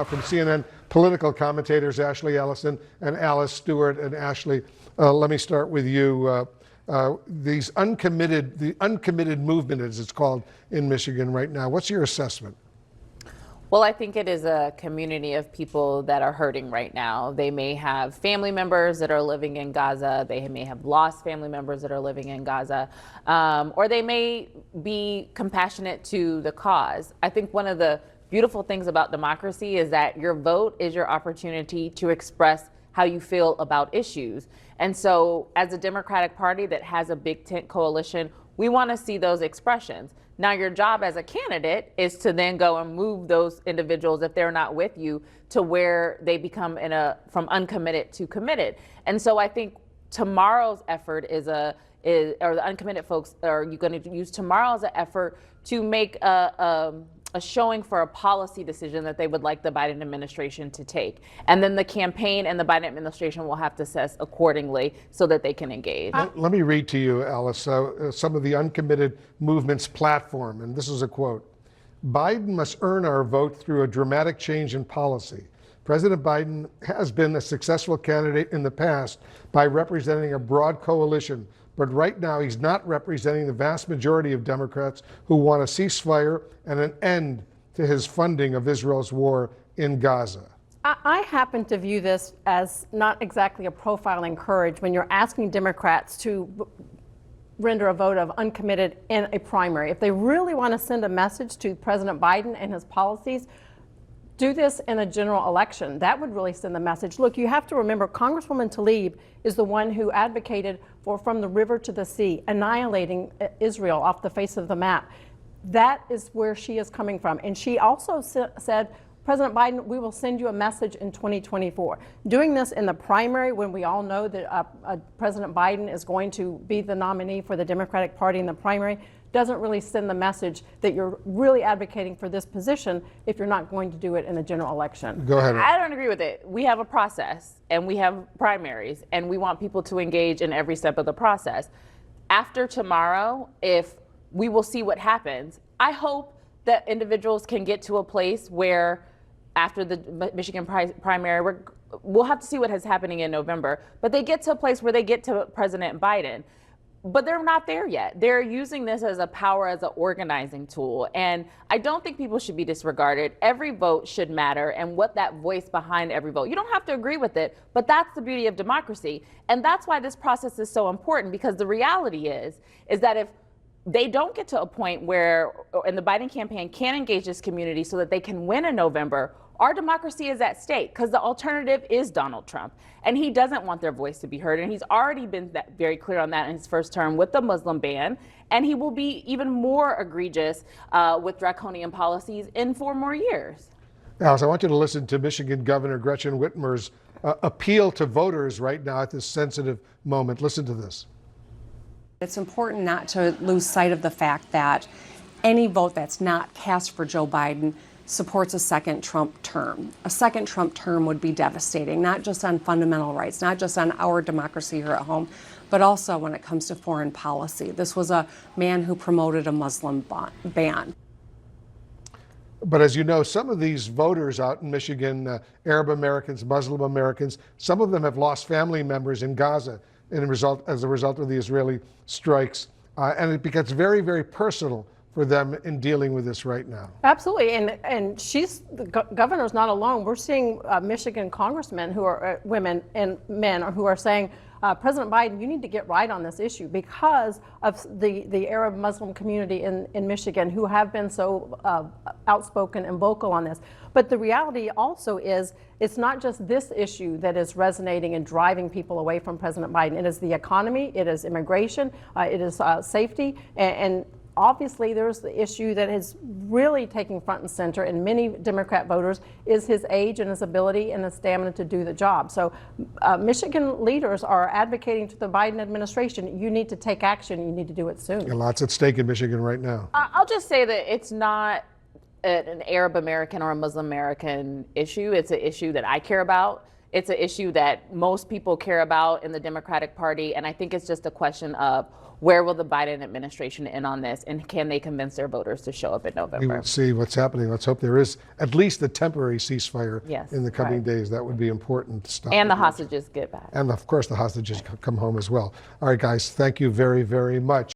From CNN political commentators Ashley Allison and Alice Stewart. And Ashley, let me start with you. The uncommitted movement, as it's called in Michigan right now. What's your assessment? Well, I think it is a community of people that are hurting right now. They may have family members that are living in Gaza. They may have lost family members that are living in Gaza, or they may be compassionate to the cause. I think one of the beautiful things about democracy is that your vote is your opportunity to express how you feel about issues. And so as a Democratic Party that has a big tent coalition, we want to see those expressions. Now, your job as a candidate is to then go and move those individuals, if they're not with you, to where they become from uncommitted to committed. And so I think tomorrow's effort or the uncommitted folks, are you going to use tomorrow as an effort to make a showing for a policy decision that they would like the Biden administration to take. And then the campaign and the Biden administration will have to assess accordingly so that they can engage. Let me read to you, Alice, some of the uncommitted movement's platform. And this is a quote. Biden must earn our vote through a dramatic change in policy. President Biden has been a successful candidate in the past by representing a broad coalition. But right now, he's not representing the vast majority of Democrats who want a ceasefire and an end to his funding of Israel's war in Gaza. I happen to view this as not exactly a profiling courage when you're asking Democrats to render a vote of uncommitted in a primary. If they really want to send a message to President Biden and his policies, do this in a general election. That would really send the message. Look, you have to remember, Congresswoman Tlaib is the one who advocated for from the river to the sea, annihilating Israel off the face of the map. That is where she is coming from. And she also said, President Biden, we will send you a message in 2024. Doing this in the primary when we all know that President Biden is going to be the nominee for the Democratic Party in the primary doesn't really send the message that you're really advocating for this position if you're not going to do it in a general election. Go ahead. I don't agree with it. We have a process and we have primaries and we want people to engage in every step of the process. After tomorrow, if we will see what happens, I hope that individuals can get to a place where after the Michigan primary, we'll have to see what is happening in November, but they get to a place where they get to President Biden. But they're not there yet. They're using this as a power, as an organizing tool. And I don't think people should be disregarded. Every vote should matter, and what that voice behind every vote. You don't have to agree with it, but that's the beauty of democracy. And that's why this process is so important, because the reality is that if they don't get to a point where, and the Biden campaign can engage this community so that they can win in November, our democracy is at stake, because the alternative is Donald Trump. And he doesn't want their voice to be heard. And he's already been very clear on that in his first term with the Muslim ban. And he will be even more egregious with draconian policies in 4 more years. Alice, I want you to listen to Michigan Governor Gretchen Whitmer's appeal to voters right now at this sensitive moment. Listen to this. It's important not to lose sight of the fact that any vote that's not cast for Joe Biden supports a second Trump term. A second Trump term would be devastating, not just on fundamental rights, not just on our democracy here at home, but also when it comes to foreign policy. This was a man who promoted a Muslim ban. But as you know, some of these voters out in Michigan, Arab Americans, Muslim Americans, some of them have lost family members in Gaza as a result of the Israeli strikes. And it becomes very, very personal for them in dealing with this right now. Absolutely, and the governor's not alone. We're seeing Michigan congressmen who are women and men who are saying, President Biden, you need to get right on this issue because of the Arab Muslim community in Michigan who have been so outspoken and vocal on this. But the reality also is it's not just this issue that is resonating and driving people away from President Biden. It is the economy, it is immigration, it is safety, and obviously, there's the issue that is really taking front and center in many Democrat voters is his age and his ability and his stamina to do the job. So Michigan leaders are advocating to the Biden administration, you need to take action, you need to do it soon. And lots at stake in Michigan right now. I'll just say that it's not an Arab American or a Muslim American issue. It's an issue that I care about. It's an issue that most people care about in the Democratic Party, and I think it's just a question of where will the Biden administration end on this, and can they convince their voters to show up in We November? will see what's happening. Let's hope there is at least a temporary ceasefire Yes, in the coming right. days. That would be important to stop. And the it. hostages get back. And of course, the hostages come home as well. All right, guys, thank you very, very much.